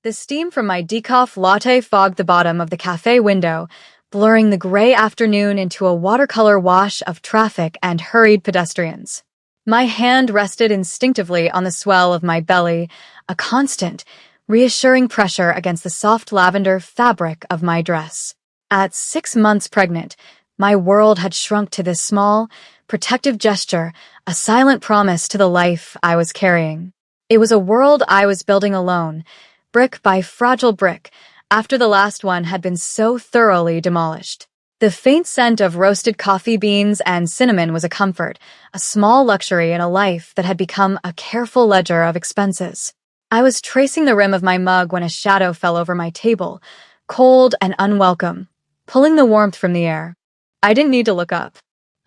The steam from my decaf latte fogged the bottom of the cafe window, blurring the gray afternoon into a watercolor wash of traffic and hurried pedestrians. My hand rested instinctively on the swell of my belly, a constant, reassuring pressure against the soft lavender fabric of my dress. At 6 months pregnant, my world had shrunk to this small, protective gesture, a silent promise to the life I was carrying. It was a world I was building alone, brick by fragile brick, after the last one had been so thoroughly demolished. The faint scent of roasted coffee beans and cinnamon was a comfort, a small luxury in a life that had become a careful ledger of expenses. I was tracing the rim of my mug when a shadow fell over my table, cold and unwelcome, pulling the warmth from the air. I didn't need to look up.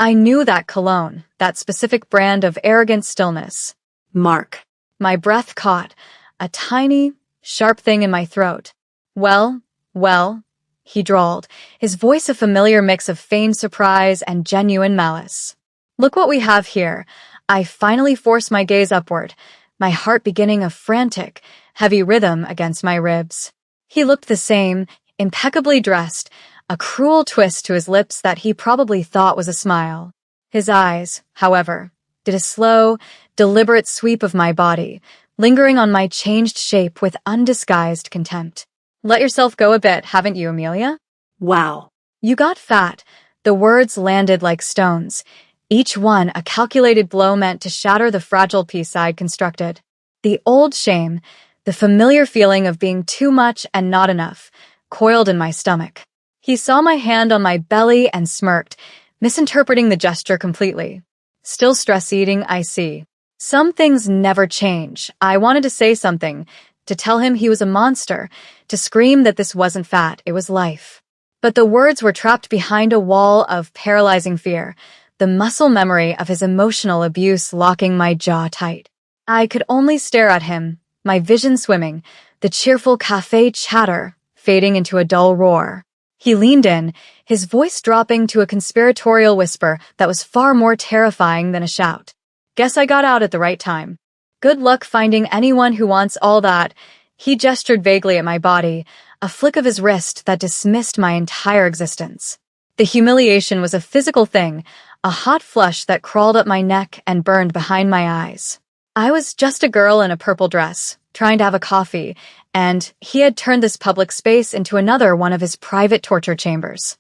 I knew that cologne, that specific brand of arrogant stillness. Mark. My breath caught, a tiny, sharp thing in my throat. Well, he drawled, his voice a familiar mix of feigned surprise and genuine malice. Look what we have here. I finally forced my gaze upward, my heart beginning a frantic, heavy rhythm against my ribs. He looked the same, impeccably dressed, a cruel twist to his lips that he probably thought was a smile. His eyes, however, did a slow, deliberate sweep of my body, lingering on my changed shape with undisguised contempt. Let yourself go a bit, haven't you, Amelia? Wow. You got fat. The words landed like stones, each one a calculated blow meant to shatter the fragile peace I'd constructed. The old shame, the familiar feeling of being too much and not enough, coiled in my stomach. He saw my hand on my belly and smirked, misinterpreting the gesture completely. Still stress-eating, I see. Some things never change. I wanted to say something, to tell him he was a monster, to scream that this wasn't fat, it was life. But the words were trapped behind a wall of paralyzing fear, the muscle memory of his emotional abuse locking my jaw tight. I could only stare at him, my vision swimming, the cheerful cafe chatter fading into a dull roar. He leaned in, his voice dropping to a conspiratorial whisper that was far more terrifying than a shout. Guess I got out at the right time. Good luck finding anyone who wants all that. He gestured vaguely at my body, a flick of his wrist that dismissed my entire existence. The humiliation was a physical thing, a hot flush that crawled up my neck and burned behind my eyes. I was just a girl in a purple dress, trying to have a coffee, and he had turned this public space into another one of his private torture chambers.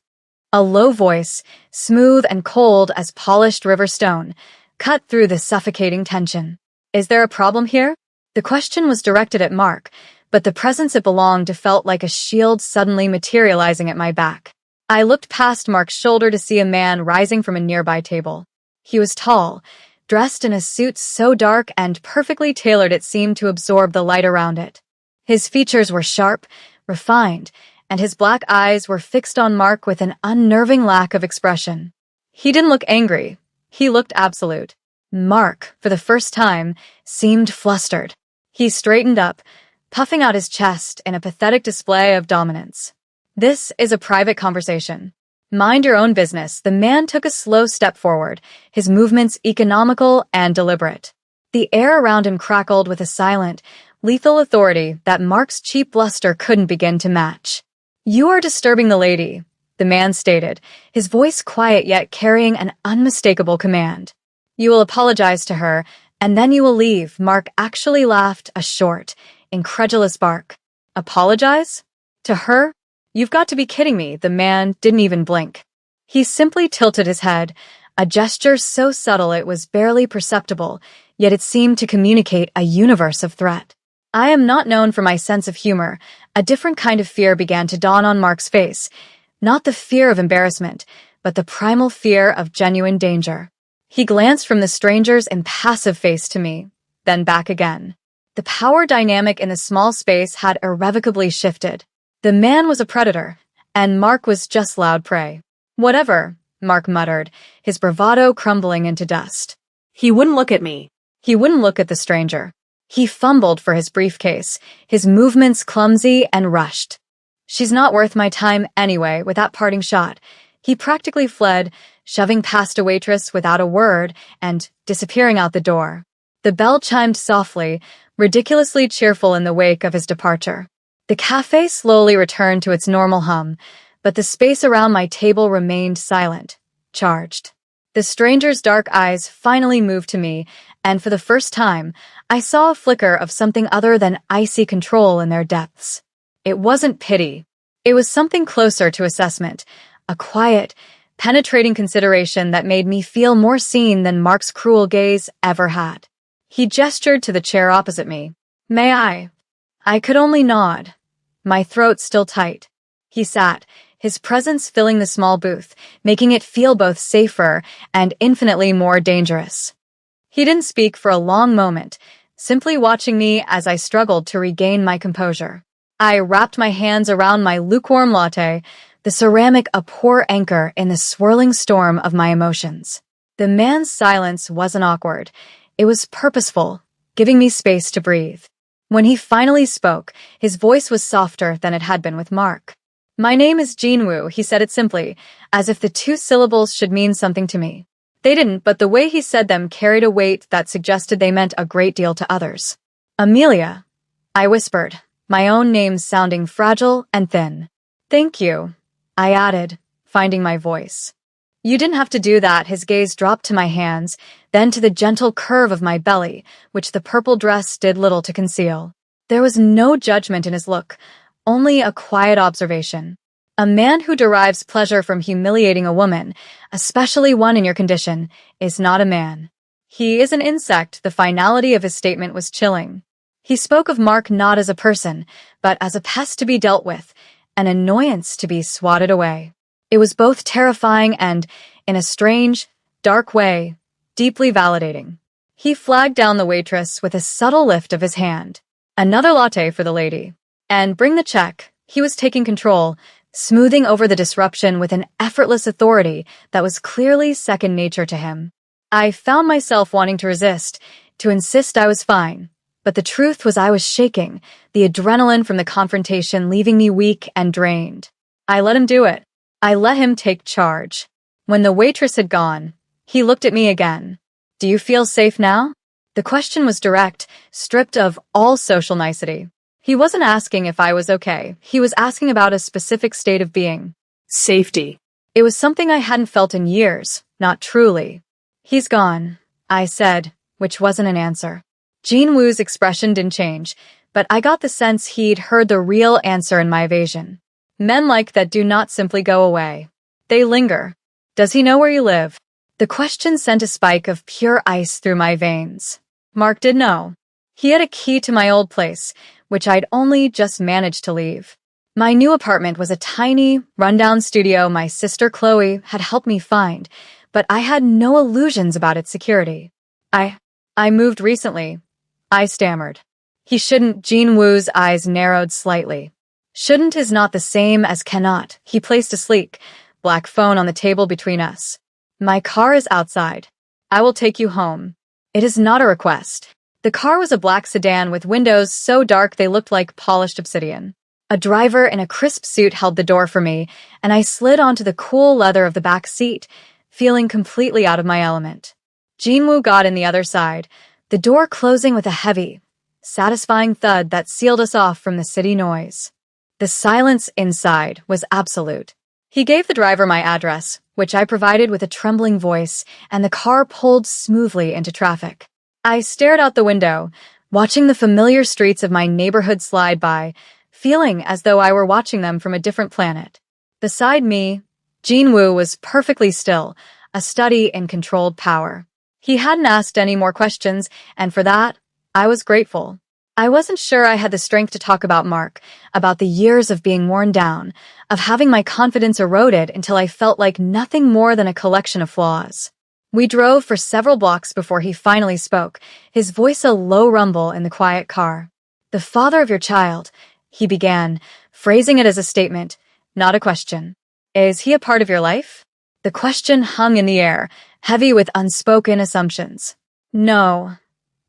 A low voice, smooth and cold as polished river stone, cut through the suffocating tension. Is there a problem here? The question was directed at Mark, but the presence it belonged to felt like a shield suddenly materializing at my back. I looked past Mark's shoulder to see a man rising from a nearby table. He was tall, dressed in a suit so dark and perfectly tailored it seemed to absorb the light around it. His features were sharp, refined, and his black eyes were fixed on Mark with an unnerving lack of expression. He didn't look angry. He looked absolute. Mark, for the first time, seemed flustered. He straightened up, puffing out his chest in a pathetic display of dominance. This is a private conversation. Mind your own business. The man took a slow step forward, his movements economical and deliberate. The air around him crackled with a silent, lethal authority that Mark's cheap bluster couldn't begin to match. You are disturbing the lady, the man stated, his voice quiet yet carrying an unmistakable command. You will apologize to her, and then you will leave. Mark actually laughed a short, incredulous bark. Apologize? To her? You've got to be kidding me. The man didn't even blink. He simply tilted his head, a gesture so subtle it was barely perceptible, yet it seemed to communicate a universe of threat. I am not known for my sense of humor. A different kind of fear began to dawn on Mark's face, not the fear of embarrassment, but the primal fear of genuine danger. He glanced from the stranger's impassive face to me, then back again. The power dynamic in the small space had irrevocably shifted. The man was a predator, and Mark was just loud prey. Whatever, Mark muttered, his bravado crumbling into dust. He wouldn't look at me. He wouldn't look at the stranger. He fumbled for his briefcase, his movements clumsy and rushed. She's not worth my time anyway, with that parting shot. He practically fled, shoving past a waitress without a word and disappearing out the door. The bell chimed softly, ridiculously cheerful in the wake of his departure. The cafe slowly returned to its normal hum, but the space around my table remained silent, charged. The stranger's dark eyes finally moved to me, and for the first time, I saw a flicker of something other than icy control in their depths. It wasn't pity. It was something closer to assessment, a quiet, penetrating consideration that made me feel more seen than Mark's cruel gaze ever had. He gestured to the chair opposite me. "May I?" I could only nod, my throat still tight. He sat, his presence filling the small booth, making it feel both safer and infinitely more dangerous. He didn't speak for a long moment, simply watching me as I struggled to regain my composure. I wrapped my hands around my lukewarm latte, the ceramic a poor anchor in the swirling storm of my emotions. The man's silence wasn't awkward. It was purposeful, giving me space to breathe. When he finally spoke, his voice was softer than it had been with Mark. "My name is Jinwoo," he said it simply, as if the two syllables should mean something to me. They didn't, but the way he said them carried a weight that suggested they meant a great deal to others. "Amelia," I whispered, my own name sounding fragile and thin. "Thank you," I added, finding my voice. "You didn't have to do that." His gaze dropped to my hands, then to the gentle curve of my belly, which the purple dress did little to conceal. There was no judgment in his look, only a quiet observation. A man who derives pleasure from humiliating a woman, especially one in your condition, is not a man. He is an insect. The finality of his statement was chilling. He spoke of Mark not as a person, but as a pest to be dealt with, an annoyance to be swatted away. It was both terrifying and, in a strange, dark way, deeply validating. He flagged down the waitress with a subtle lift of his hand. "Another latte for the lady. And bring the check." He was taking control, smoothing over the disruption with an effortless authority that was clearly second nature to him. I found myself wanting to resist, to insist I was fine. But the truth was I was shaking, the adrenaline from the confrontation leaving me weak and drained. I let him do it. I let him take charge. When the waitress had gone, he looked at me again. "Do you feel safe now?" The question was direct, stripped of all social nicety. He wasn't asking if I was okay. He was asking about a specific state of being. Safety. It was something I hadn't felt in years, not truly. "He's gone," I said, which wasn't an answer. Jinwoo's expression didn't change, but I got the sense he'd heard the real answer in my evasion. Men like that do not simply go away. They linger. "Does he know where you live?" The question sent a spike of pure ice through my veins. Mark did know. He had a key to my old place, which I'd only just managed to leave. My new apartment was a tiny, rundown studio my sister Chloe had helped me find, but I had no illusions about its security. I moved recently," I stammered. "He shouldn't." Jinwoo's eyes narrowed slightly. "Shouldn't is not the same as cannot." He placed a sleek, black phone on the table between us. "My car is outside. I will take you home." It is not a request. The car was a black sedan with windows so dark they looked like polished obsidian. A driver in a crisp suit held the door for me, and I slid onto the cool leather of the back seat, feeling completely out of my element. Jinwoo got in the other side, the door closing with a heavy, satisfying thud that sealed us off from the city noise. The silence inside was absolute. He gave the driver my address, which I provided with a trembling voice, and the car pulled smoothly into traffic. I stared out the window, watching the familiar streets of my neighborhood slide by, feeling as though I were watching them from a different planet. Beside me, Jinwoo was perfectly still, a study in controlled power. He hadn't asked any more questions, and for that, I was grateful. I wasn't sure I had the strength to talk about Mark, about the years of being worn down, of having my confidence eroded until I felt like nothing more than a collection of flaws. We drove for several blocks before he finally spoke, his voice a low rumble in the quiet car. "The father of your child," he began, phrasing it as a statement, not a question. "Is he a part of your life?" The question hung in the air, heavy with unspoken assumptions. "No,"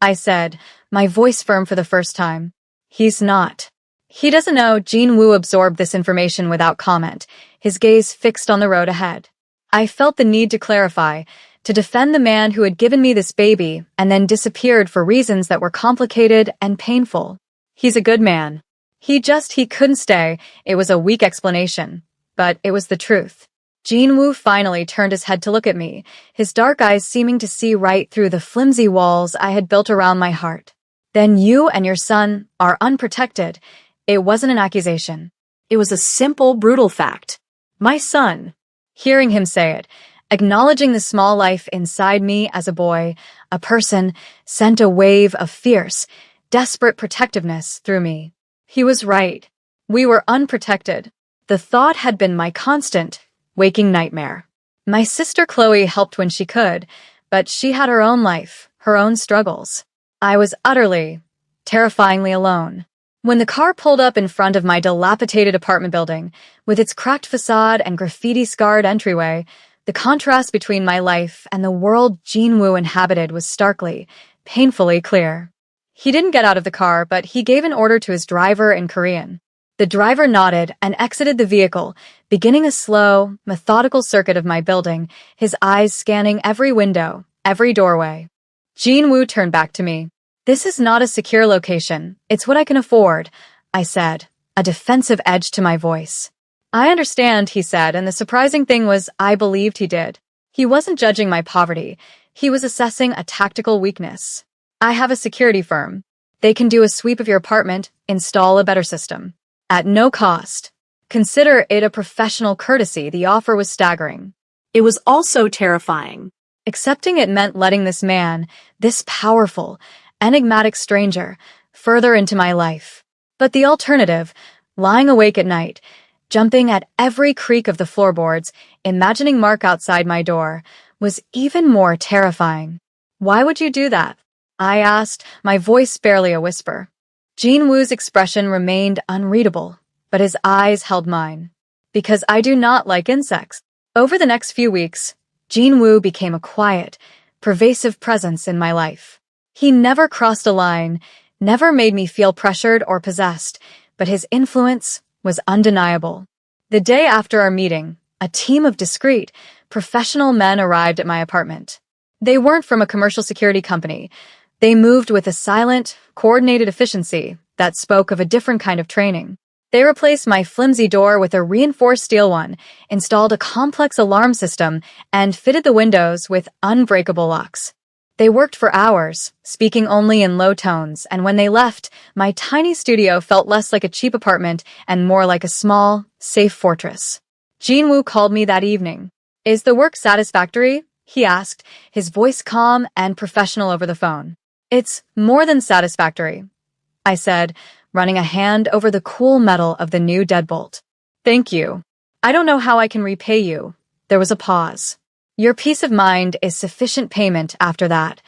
I said, my voice firm for the first time. "He's not." He doesn't know. Jinwoo absorbed this information without comment, his gaze fixed on the road ahead. I felt the need to clarify, to defend the man who had given me this baby and then disappeared for reasons that were complicated and painful. "He's a good man." He couldn't stay. It was a weak explanation, but it was the truth. Jinwoo finally turned his head to look at me, his dark eyes seeming to see right through the flimsy walls I had built around my heart. Then you and your son are unprotected. It wasn't an accusation. It was a simple, brutal fact. My son. Hearing him say it, acknowledging the small life inside me as a boy, a person, sent a wave of fierce, desperate protectiveness through me. He was right. We were unprotected. The thought had been my constant, waking nightmare. My sister Chloe helped when she could, but she had her own life, her own struggles. I was utterly, terrifyingly alone. When the car pulled up in front of my dilapidated apartment building, with its cracked facade and graffiti-scarred entryway, the contrast between my life and the world Jinwoo inhabited was starkly, painfully clear. He didn't get out of the car, but he gave an order to his driver in Korean. The driver nodded and exited the vehicle, beginning a slow, methodical circuit of my building, his eyes scanning every window, every doorway. Jinwoo turned back to me. "This is not a secure location. It's what I can afford," I said, a defensive edge to my voice. "I understand," he said, and the surprising thing was I believed he did. He wasn't judging my poverty. He was assessing a tactical weakness. "I have a security firm. They can do a sweep of your apartment, install a better system. At no cost. Consider it a professional courtesy." The offer was staggering. It was also terrifying. Accepting it meant letting this man, this powerful, enigmatic stranger, further into my life. But the alternative, lying awake at night, jumping at every creak of the floorboards, imagining Mark outside my door, was even more terrifying. "Why would you do that?" I asked, my voice barely a whisper. Jinwoo's expression remained unreadable, but his eyes held mine. "Because I do not like insects." Over the next few weeks, Jinwoo became a quiet, pervasive presence in my life. He never crossed a line, never made me feel pressured or possessed, but his influence was undeniable. The day after our meeting, a team of discreet, professional men arrived at my apartment. They weren't from a commercial security company. They moved with a silent, coordinated efficiency that spoke of a different kind of training. They replaced my flimsy door with a reinforced steel one, installed a complex alarm system, and fitted the windows with unbreakable locks. They worked for hours, speaking only in low tones, and when they left, my tiny studio felt less like a cheap apartment and more like a small, safe fortress. Jinwoo called me that evening. "Is the work satisfactory?" he asked, his voice calm and professional over the phone. "It's more than satisfactory," I said, running a hand over the cool metal of the new deadbolt. "Thank you. I don't know how I can repay you." There was a pause. "Your peace of mind is sufficient payment." After that,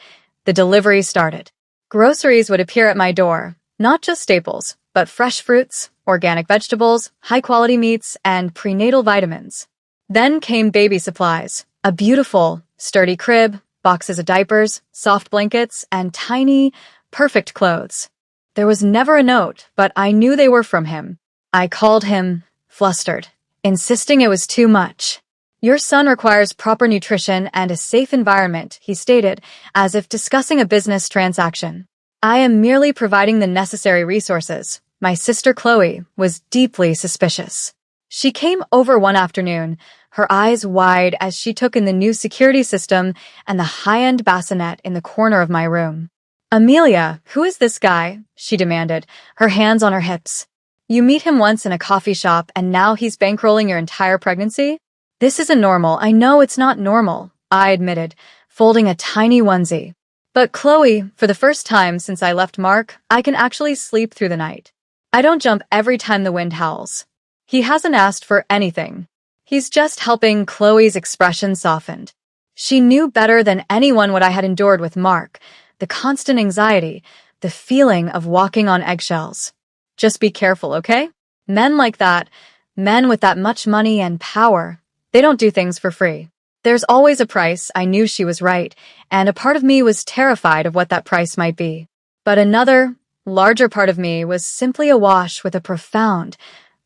the delivery started. Groceries would appear at my door, not just staples, but fresh fruits, organic vegetables, high-quality meats, and prenatal vitamins. Then came baby supplies, a beautiful, sturdy crib, boxes of diapers, soft blankets, and tiny, perfect clothes. There was never a note, but I knew they were from him. I called him, flustered, insisting it was too much. "Your son requires proper nutrition and a safe environment," he stated, as if discussing a business transaction. "I am merely providing the necessary resources." My sister Chloe was deeply suspicious. She came over one afternoon, her eyes wide as she took in the new security system and the high-end bassinet in the corner of my room. "Amelia, who is this guy?" she demanded, her hands on her hips. "You meet him once in a coffee shop and now he's bankrolling your entire pregnancy?" "This isn't normal." "I know it's not normal," I admitted, folding a tiny onesie. "But Chloe, for the first time since I left Mark, I can actually sleep through the night. I don't jump every time the wind howls. He hasn't asked for anything. He's just helping." Chloe's expression softened. She knew better than anyone what I had endured with Mark, the constant anxiety, the feeling of walking on eggshells. "Just be careful, okay? Men like that, men with that much money and power, they don't do things for free. There's always a price." I knew she was right, and a part of me was terrified of what that price might be. But another, larger part of me was simply awash with a profound,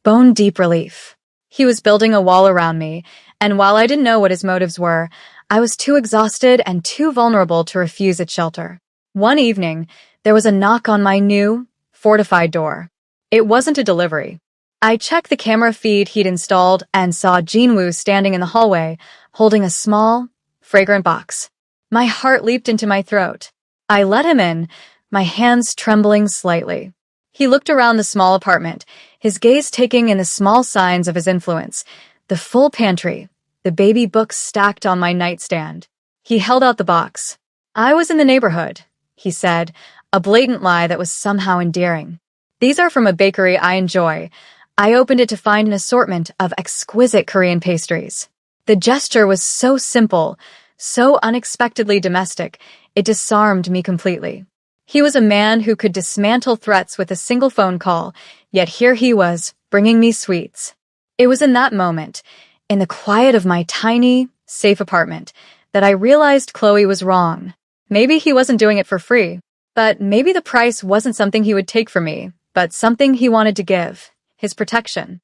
bone-deep relief. He was building a wall around me, and while I didn't know what his motives were, I was too exhausted and too vulnerable to refuse its shelter. One evening, there was a knock on my new, fortified door. It wasn't a delivery. I checked the camera feed he'd installed and saw Jinwoo standing in the hallway, holding a small, fragrant box. My heart leaped into my throat. I let him in, my hands trembling slightly. He looked around the small apartment, his gaze taking in the small signs of his influence, the full pantry, the baby books stacked on my nightstand. He held out the box. I was in the neighborhood, he said, a blatant lie that was somehow endearing. These are from a bakery I enjoy. I opened it to find an assortment of exquisite Korean pastries. The gesture was so simple, so unexpectedly domestic, it disarmed me completely. He was a man who could dismantle threats with a single phone call, yet here he was, bringing me sweets. It was in that moment, in the quiet of my tiny, safe apartment, that I realized Chloe was wrong. Maybe he wasn't doing it for free, but maybe the price wasn't something he would take from me, but something he wanted to give, his protection.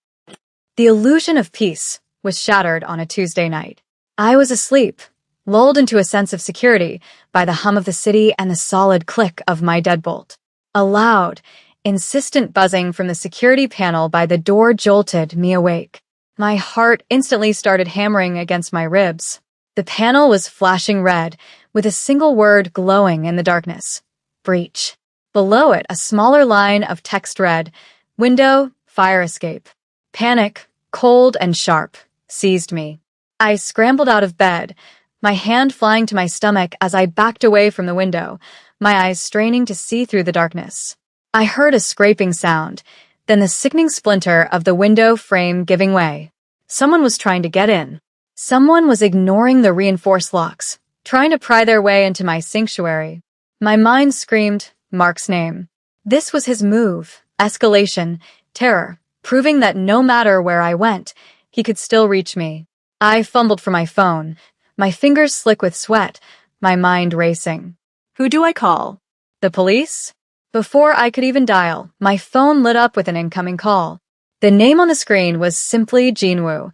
The illusion of peace was shattered on a Tuesday night. I was asleep, lulled into a sense of security by the hum of the city and the solid click of my deadbolt. A loud, insistent buzzing from the security panel by the door jolted me awake. My heart instantly started hammering against my ribs. The panel was flashing red, with a single word glowing in the darkness. Breach. Below it, a smaller line of text read, "Window, fire escape." Panic, cold and sharp, seized me. I scrambled out of bed, my hand flying to my stomach as I backed away from the window, my eyes straining to see through the darkness. I heard a scraping sound, then the sickening splinter of the window frame giving way. Someone was trying to get in. Someone was ignoring the reinforced locks, trying to pry their way into my sanctuary. My mind screamed Mark's name. This was his move, escalation, terror, proving that no matter where I went, he could still reach me. I fumbled for my phone, my fingers slick with sweat, my mind racing. Who do I call? The police? Before I could even dial, my phone lit up with an incoming call. The name on the screen was simply Jinwoo.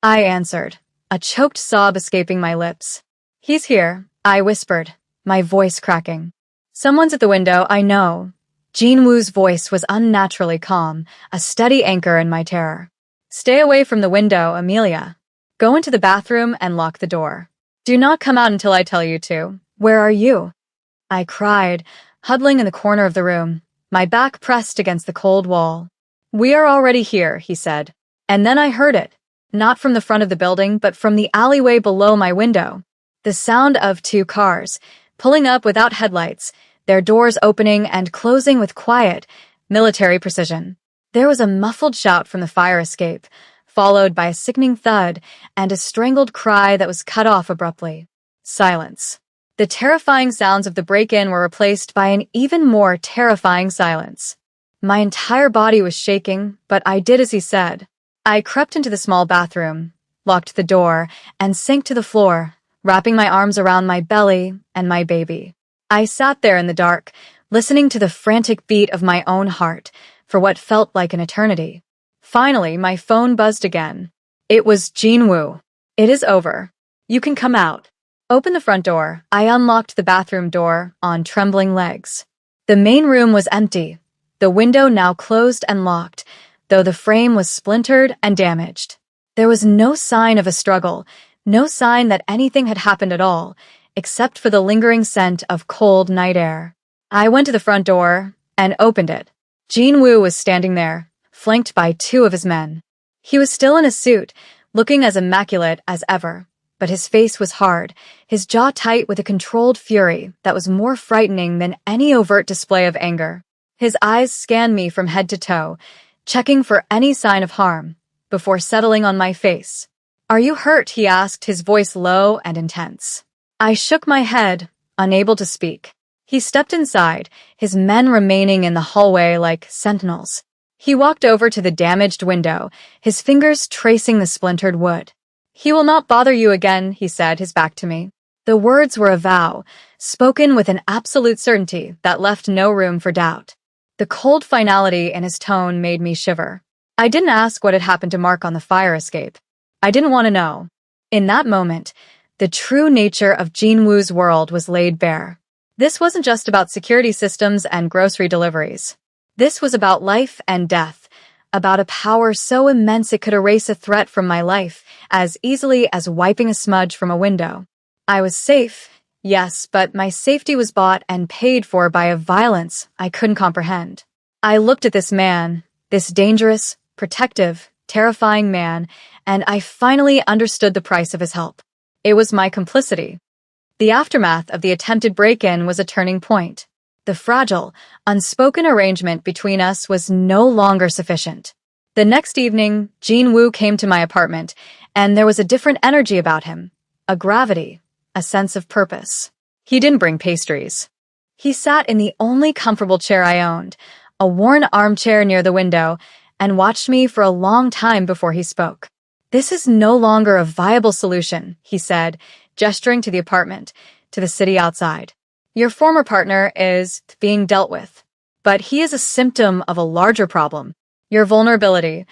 I answered, a choked sob escaping my lips. "He's here," I whispered, my voice cracking. "Someone's at the window, I know." Jinwoo's voice was unnaturally calm, a steady anchor in my terror. "Stay away from the window, Amelia. Go into the bathroom and lock the door. Do not come out until I tell you to. Where are you?" I cried, huddling in the corner of the room, my back pressed against the cold wall. "We are already here," he said. And then I heard it, not from the front of the building, but from the alleyway below my window. The sound of two cars, pulling up without headlights, their doors opening and closing with quiet, military precision. There was a muffled shout from the fire escape, followed by a sickening thud and a strangled cry that was cut off abruptly. Silence. The terrifying sounds of the break-in were replaced by an even more terrifying silence. My entire body was shaking, but I did as he said. I crept into the small bathroom, locked the door, and sank to the floor, wrapping my arms around my belly and my baby. I sat there in the dark, listening to the frantic beat of my own heart for what felt like an eternity. Finally, my phone buzzed again. It was Jinwoo. "It is over. You can come out." Open the front door. I unlocked the bathroom door on trembling legs. The main room was empty, the window now closed and locked, though the frame was splintered and damaged. There was no sign of a struggle, no sign that anything had happened at all, except for the lingering scent of cold night air. I went to the front door and opened it. Jinwoo was standing there, flanked by two of his men. He was still in a suit, looking as immaculate as ever, but his face was hard, his jaw tight with a controlled fury that was more frightening than any overt display of anger. His eyes scanned me from head to toe, checking for any sign of harm, before settling on my face. "Are you hurt?" he asked, his voice low and intense. I shook my head, unable to speak. He stepped inside, his men remaining in the hallway like sentinels. He walked over to the damaged window, his fingers tracing the splintered wood. "He will not bother you again," he said, his back to me. The words were a vow, spoken with an absolute certainty that left no room for doubt. The cold finality in his tone made me shiver. I didn't ask what had happened to Mark on the fire escape. I didn't want to know. In that moment, the true nature of Jinwoo's world was laid bare. This wasn't just about security systems and grocery deliveries. This was about life and death, about a power so immense it could erase a threat from my life as easily as wiping a smudge from a window. I was safe, yes, but my safety was bought and paid for by a violence I couldn't comprehend. I looked at this man, this dangerous, protective, terrifying man, and I finally understood the price of his help. It was my complicity. The aftermath of the attempted break-in was a turning point. The fragile, unspoken arrangement between us was no longer sufficient. The next evening, Jin-woo came to my apartment, and there was a different energy about him, a gravity, a sense of purpose. He didn't bring pastries. He sat in the only comfortable chair I owned, a worn armchair near the window, and watched me for a long time before he spoke. "This is no longer a viable solution," he said, gesturing to the apartment, to the city outside. "Your former partner is being dealt with, but he is a symptom of a larger problem. Your vulnerability."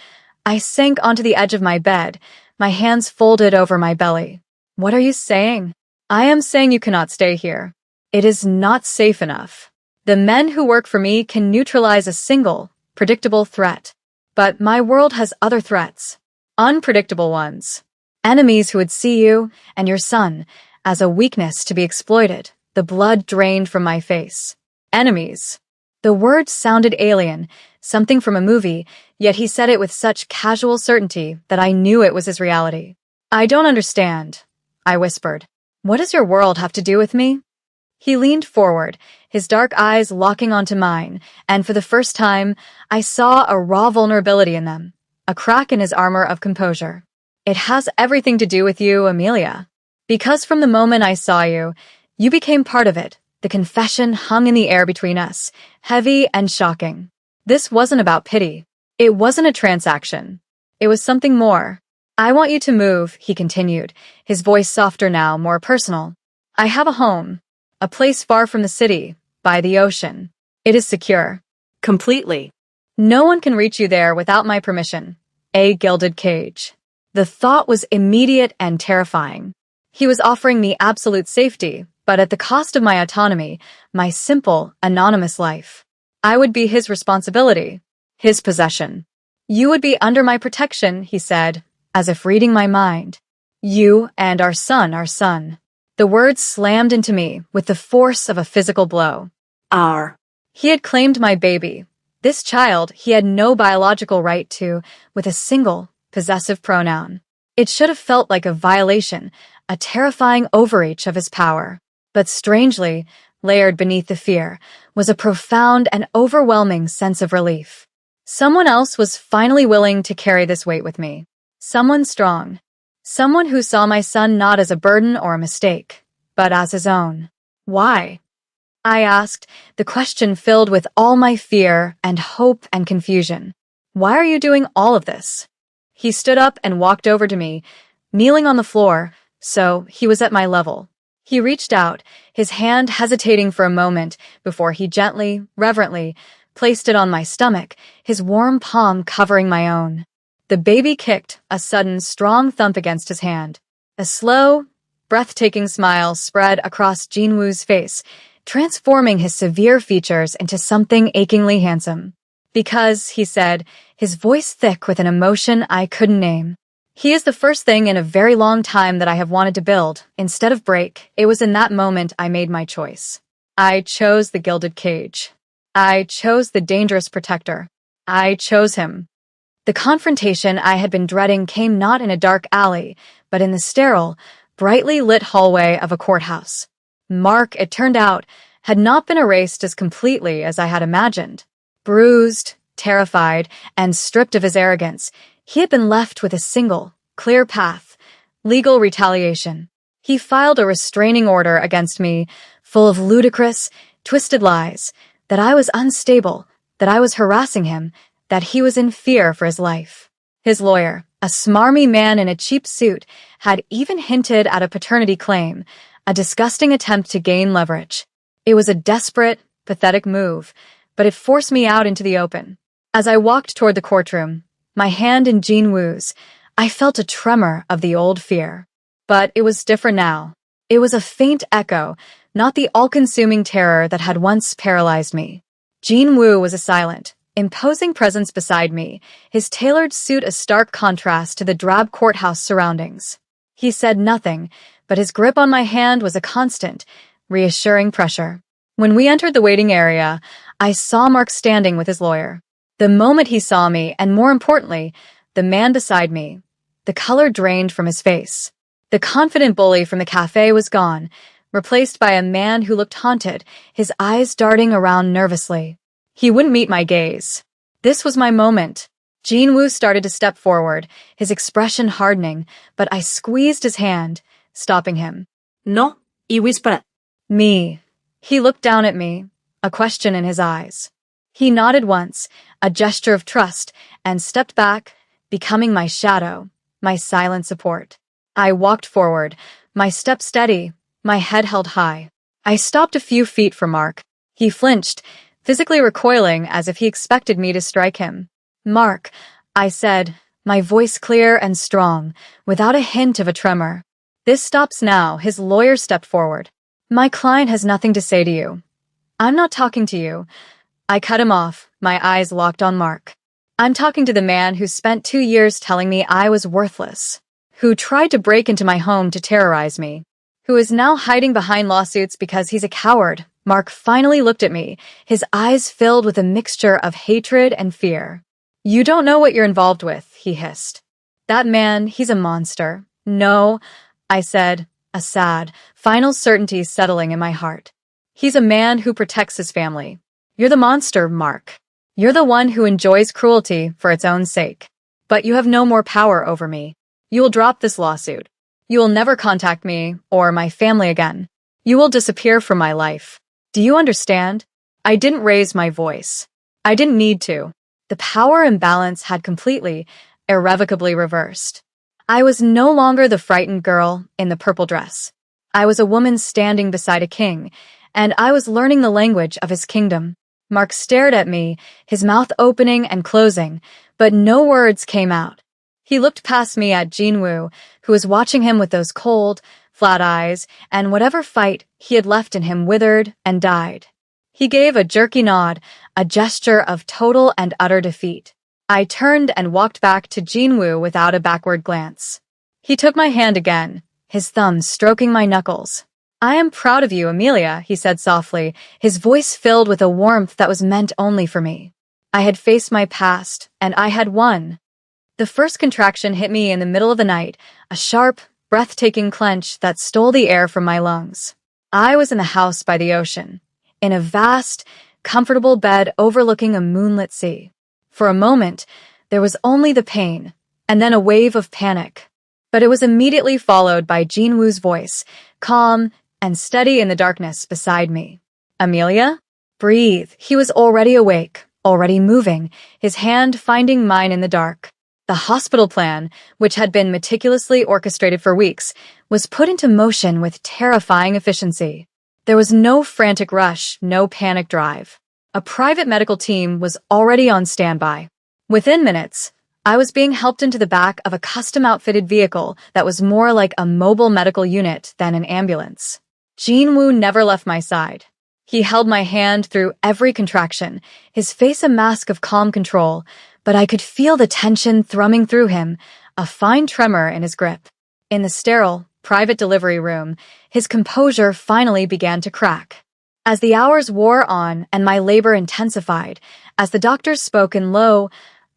I sank onto the edge of my bed, my hands folded over my belly. "What are you saying?" "I am saying you cannot stay here. It is not safe enough. The men who work for me can neutralize a single, predictable threat. But my world has other threats. Unpredictable ones. Enemies who would see you and your son as a weakness to be exploited." The blood drained from my face. Enemies. The word sounded alien, something from a movie, yet he said it with such casual certainty that I knew it was his reality. "I don't understand," I whispered. "What does your world have to do with me?" He leaned forward, his dark eyes locking onto mine, and for the first time, I saw a raw vulnerability in them, a crack in his armor of composure. "It has everything to do with you, Amelia. Because from the moment I saw you, you became part of it." The confession hung in the air between us, heavy and shocking. This wasn't about pity. It wasn't a transaction. It was something more. "I want you to move," he continued, his voice softer now, more personal. "I have a home, a place far from the city, by the ocean. It is secure. Completely. No one can reach you there without my permission. A gilded cage." The thought was immediate and terrifying. He was offering me absolute safety, but at the cost of my autonomy, my simple, anonymous life. I would be his responsibility, his possession. "You would be under my protection," he said, as if reading my mind. "You and our son, our son." The words slammed into me with the force of a physical blow. Our. He had claimed my baby. This child he had no biological right to, with a single, possessive pronoun. It should have felt like a violation, a terrifying overreach of his power. But strangely, layered beneath the fear, was a profound and overwhelming sense of relief. Someone else was finally willing to carry this weight with me. Someone strong. Someone who saw my son not as a burden or a mistake, but as his own. "Why?" I asked, the question filled with all my fear and hope and confusion. "Why are you doing all of this?" He stood up and walked over to me, kneeling on the floor, so he was at my level. He reached out, his hand hesitating for a moment before he gently, reverently, placed it on my stomach, his warm palm covering my own. The baby kicked, a sudden, strong thump against his hand. A slow, breathtaking smile spread across Jin-woo's face, transforming his severe features into something achingly handsome. "Because," he said, his voice thick with an emotion I couldn't name. "He is the first thing in a very long time that I have wanted to build, instead of break." It was in that moment I made my choice. I chose the gilded cage. I chose the dangerous protector. I chose him. The confrontation I had been dreading came not in a dark alley, but in the sterile, brightly lit hallway of a courthouse. Mark, it turned out, had not been erased as completely as I had imagined. Bruised, terrified, and stripped of his arrogance, he had been left with a single, clear path: legal retaliation. He filed a restraining order against me, full of ludicrous, twisted lies, that I was unstable, that I was harassing him, that he was in fear for his life. His lawyer, a smarmy man in a cheap suit, had even hinted at a paternity claim, a disgusting attempt to gain leverage. It was a desperate, pathetic move, but it forced me out into the open. As I walked toward the courtroom, my hand in Jin-woo's, I felt a tremor of the old fear. But it was different now. It was a faint echo, not the all-consuming terror that had once paralyzed me. Jin-woo was a silent, imposing presence beside me, his tailored suit a stark contrast to the drab courthouse surroundings. He said nothing, but his grip on my hand was a constant, reassuring pressure. When we entered the waiting area, I saw Mark standing with his lawyer. The moment he saw me, and more importantly, the man beside me, the color drained from his face. The confident bully from the cafe was gone, replaced by a man who looked haunted, his eyes darting around nervously. He wouldn't meet my gaze. This was my moment. Jinwoo started to step forward, his expression hardening, but I squeezed his hand, stopping him. No, y whispered. Me. He looked down at me, a question in his eyes. He nodded once, a gesture of trust, and stepped back, becoming my shadow, my silent support. I walked forward, my step steady, my head held high. I stopped a few feet from Mark. He flinched, physically recoiling as if he expected me to strike him. Mark, I said, my voice clear and strong, without a hint of a tremor. This stops now, his lawyer stepped forward. My client has nothing to say to you. I'm not talking to you. I cut him off, my eyes locked on Mark. I'm talking to the man who spent 2 years telling me I was worthless, who tried to break into my home to terrorize me, who is now hiding behind lawsuits because he's a coward. Mark finally looked at me, his eyes filled with a mixture of hatred and fear. You don't know what you're involved with, he hissed. That man, he's a monster. No, I said, a sad, final certainty settling in my heart. He's a man who protects his family. You're the monster, Mark. You're the one who enjoys cruelty for its own sake. But you have no more power over me. You will drop this lawsuit. You will never contact me or my family again. You will disappear from my life. Do you understand? I didn't raise my voice. I didn't need to. The power imbalance had completely, irrevocably reversed. I was no longer the frightened girl in the purple dress. I was a woman standing beside a king, and I was learning the language of his kingdom. Mark stared at me, his mouth opening and closing, but no words came out. He looked past me at Jinwoo, who was watching him with those cold, flat eyes, and whatever fight he had left in him withered and died. He gave a jerky nod, a gesture of total and utter defeat. I turned and walked back to Jinwoo without a backward glance. He took my hand again, his thumb stroking my knuckles. I am proud of you, Amelia, he said softly, his voice filled with a warmth that was meant only for me. I had faced my past, and I had won. The first contraction hit me in the middle of the night, a sharp, breathtaking clench that stole the air from my lungs. I was in the house by the ocean, in a vast, comfortable bed overlooking a moonlit sea. For a moment, there was only the pain, and then a wave of panic. But it was immediately followed by Jinwoo's voice, calm and steady in the darkness beside me. Amelia? Breathe. He was already awake, already moving, his hand finding mine in the dark. The hospital plan, which had been meticulously orchestrated for weeks, was put into motion with terrifying efficiency. There was no frantic rush, no panic drive. A private medical team was already on standby. Within minutes, I was being helped into the back of a custom-outfitted vehicle that was more like a mobile medical unit than an ambulance. Jinwoo never left my side. He held my hand through every contraction, his face a mask of calm control, but I could feel the tension thrumming through him, a fine tremor in his grip. In the sterile, private delivery room, his composure finally began to crack. As the hours wore on and my labor intensified, as the doctors spoke in low,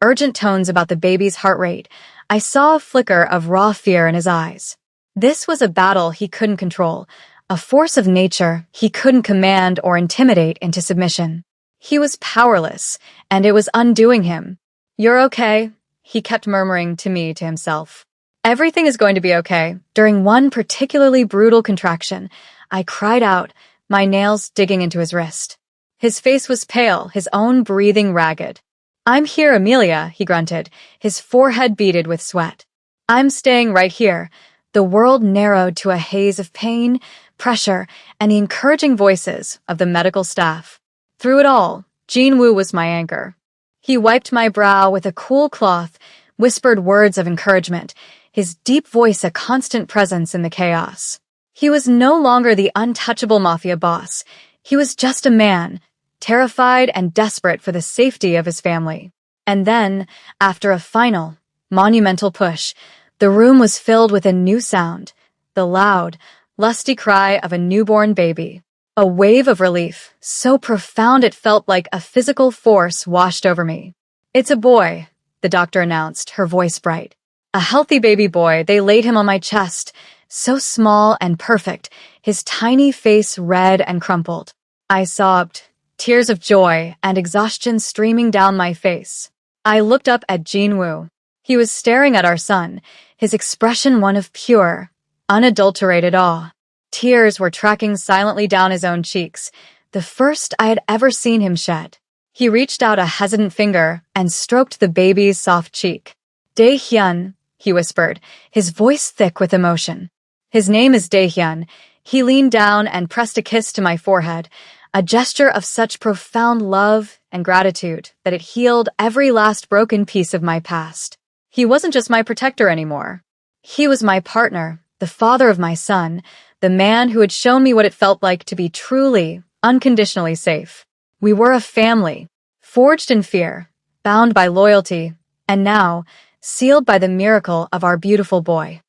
urgent tones about the baby's heart rate, I saw a flicker of raw fear in his eyes. This was a battle he couldn't control, a force of nature he couldn't command or intimidate into submission. He was powerless, and it was undoing him. You're okay, he kept murmuring to me to himself. Everything is going to be okay. During one particularly brutal contraction, I cried out, my nails digging into his wrist. His face was pale, his own breathing ragged. I'm here, Amelia, he grunted, his forehead beaded with sweat. I'm staying right here. The world narrowed to a haze of pain, pressure, and the encouraging voices of the medical staff. Through it all, Jinwoo was my anchor. He wiped my brow with a cool cloth, whispered words of encouragement, his deep voice a constant presence in the chaos. He was no longer the untouchable Mafia boss. He was just a man, terrified and desperate for the safety of his family. And then, after a final, monumental push, the room was filled with a new sound, the loud, lusty cry of a newborn baby. A wave of relief, so profound it felt like a physical force washed over me. "It's a boy," the doctor announced, her voice bright. "A healthy baby boy." They laid him on my chest, so small and perfect, his tiny face red and crumpled. I sobbed, tears of joy and exhaustion streaming down my face. I looked up at Jinwoo. He was staring at our son, his expression one of pure, unadulterated awe. Tears were tracking silently down his own cheeks, the first I had ever seen him shed. He reached out a hesitant finger and stroked the baby's soft cheek. "Dae-hyun," he whispered, his voice thick with emotion. "His name is Dae-hyun." He leaned down and pressed a kiss to my forehead, a gesture of such profound love and gratitude that it healed every last broken piece of my past. He wasn't just my protector anymore. He was my partner, the father of my son, the man who had shown me what it felt like to be truly, unconditionally safe. We were a family, forged in fear, bound by loyalty, and now, sealed by the miracle of our beautiful boy.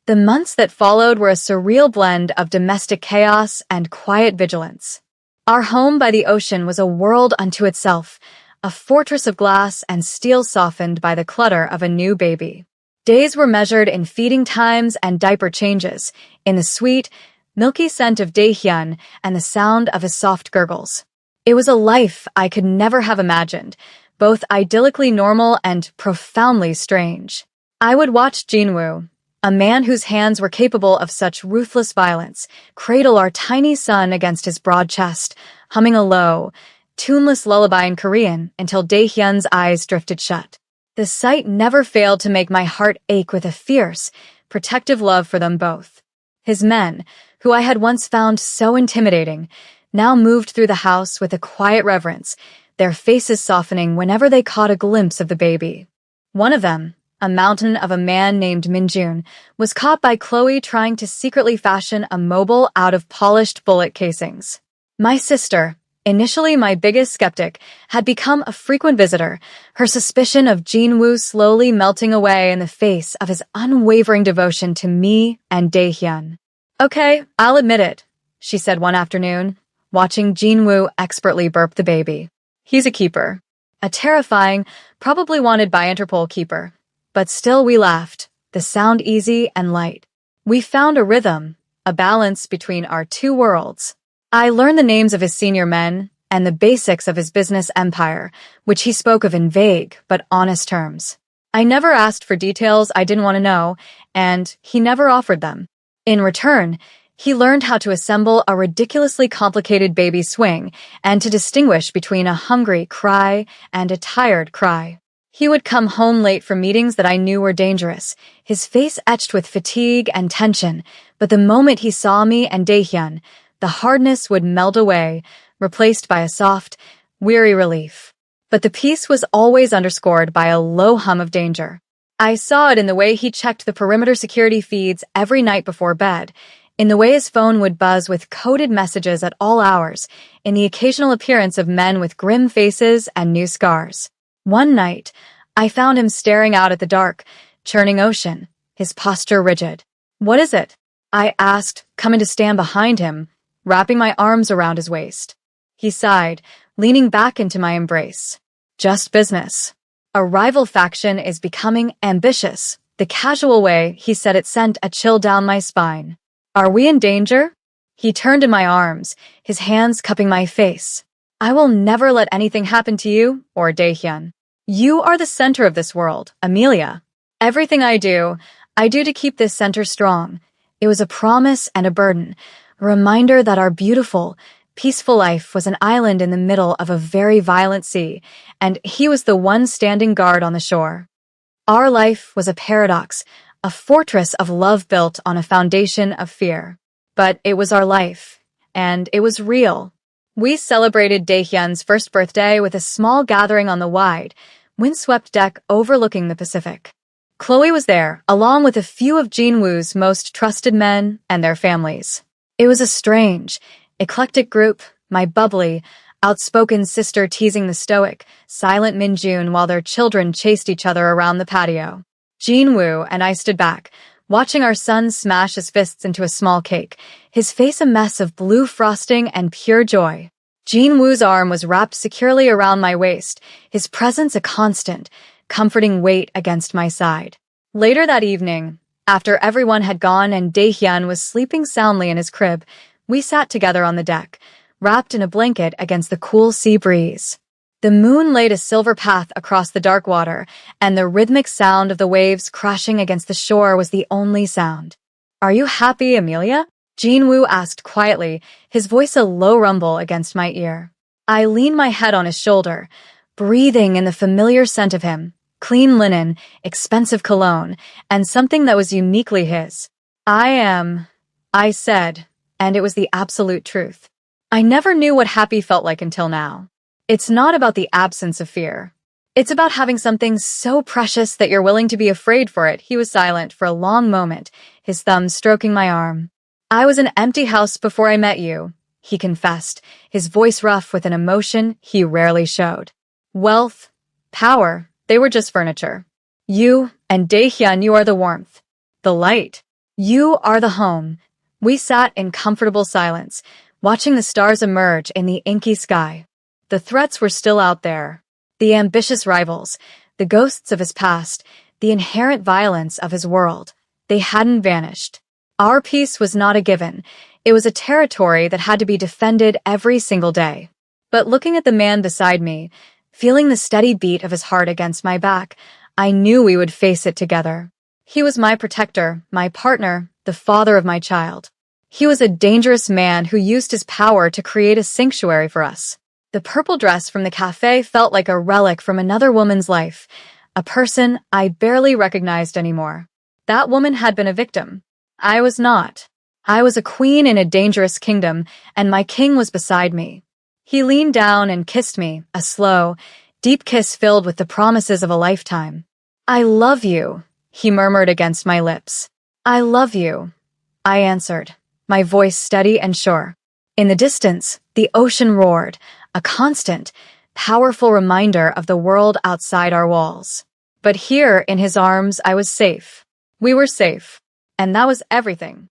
The months that followed were a surreal blend of domestic chaos and quiet vigilance. Our home by the ocean was a world unto itself, a fortress of glass and steel softened by the clutter of a new baby. Days were measured in feeding times and diaper changes, in the sweet, milky scent of Dae-hyun and the sound of his soft gurgles. It was a life I could never have imagined, both idyllically normal and profoundly strange. I would watch Jinwoo, a man whose hands were capable of such ruthless violence, cradle our tiny son against his broad chest, humming a low, tuneless lullaby in Korean until Dae-hyun's eyes drifted shut. The sight never failed to make my heart ache with a fierce, protective love for them both. His men, who I had once found so intimidating, now moved through the house with a quiet reverence, their faces softening whenever they caught a glimpse of the baby. One of them, a mountain of a man named Minjun, was caught by Chloe trying to secretly fashion a mobile out of polished bullet casings. My sister, initially my biggest skeptic, had become a frequent visitor, her suspicion of Jinwoo slowly melting away in the face of his unwavering devotion to me and Dae-hyun. "Okay, I'll admit it," she said one afternoon, watching Jinwoo expertly burp the baby. "He's a keeper. A terrifying, probably wanted by Interpol keeper." But still we laughed, the sound easy and light. We found a rhythm, a balance between our two worlds. I learned the names of his senior men and the basics of his business empire, which he spoke of in vague but honest terms. I never asked for details I didn't want to know, and he never offered them. In return, he learned how to assemble a ridiculously complicated baby swing and to distinguish between a hungry cry and a tired cry. He would come home late from meetings that I knew were dangerous, his face etched with fatigue and tension, but the moment he saw me and Dae-hyun, the hardness would melt away, replaced by a soft, weary relief. But the peace was always underscored by a low hum of danger. I saw it in the way he checked the perimeter security feeds every night before bed, in the way his phone would buzz with coded messages at all hours, in the occasional appearance of men with grim faces and new scars. One night, I found him staring out at the dark, churning ocean, his posture rigid. "What is it?" I asked, coming to stand behind him, wrapping my arms around his waist. He sighed, leaning back into my embrace. "Just business. A rival faction is becoming ambitious." The casual way he said it sent a chill down my spine. "Are we in danger?" He turned in my arms, his hands cupping my face. "I will never let anything happen to you or Dae-hyun. You are the center of this world, Amelia. Everything I do to keep this center strong." It was a promise and a burden, a reminder that our beautiful, peaceful life was an island in the middle of a very violent sea, and he was the one standing guard on the shore. Our life was a paradox, a fortress of love built on a foundation of fear. But it was our life, and it was real. We celebrated Dae-hyun's first birthday with a small gathering on the wide, windswept deck overlooking the Pacific. Chloe was there, along with a few of Jinwoo's most trusted men and their families. It was a strange, eclectic group, my bubbly, outspoken sister teasing the stoic, silent Minjun while their children chased each other around the patio. Jinwoo and I stood back, watching our son smash his fists into a small cake, his face a mess of blue frosting and pure joy. Jinwoo's arm was wrapped securely around my waist, his presence a constant, comforting weight against my side. Later that evening, after everyone had gone and Daehyun was sleeping soundly in his crib, we sat together on the deck, wrapped in a blanket against the cool sea breeze. The moon laid a silver path across the dark water, and the rhythmic sound of the waves crashing against the shore was the only sound. "Are you happy, Amelia?" Jinwoo asked quietly, his voice a low rumble against my ear. I leaned my head on his shoulder, breathing in the familiar scent of him, clean linen, expensive cologne, and something that was uniquely his. "I am," I said, and it was the absolute truth. I never knew what happy felt like until now. It's not about the absence of fear. It's about having something so precious that you're willing to be afraid for it. He was silent for a long moment, his thumb stroking my arm. "I was an empty house before I met you," he confessed, his voice rough with an emotion he rarely showed. "Wealth, power, they were just furniture. You and Daehyun, you are the warmth, the light. You are the home." We sat in comfortable silence, watching the stars emerge in the inky sky. The threats were still out there. The ambitious rivals, the ghosts of his past, the inherent violence of his world. They hadn't vanished. Our peace was not a given. It was a territory that had to be defended every single day. But looking at the man beside me, feeling the steady beat of his heart against my back, I knew we would face it together. He was my protector, my partner, the father of my child. He was a dangerous man who used his power to create a sanctuary for us. The purple dress from the cafe felt like a relic from another woman's life, a person I barely recognized anymore. That woman had been a victim. I was not. I was a queen in a dangerous kingdom, and my king was beside me. He leaned down and kissed me, a slow, deep kiss filled with the promises of a lifetime. "I love you," he murmured against my lips. "I love you," I answered, my voice steady and sure. In the distance, the ocean roared, a constant, powerful reminder of the world outside our walls. But here, in his arms, I was safe. We were safe. And that was everything.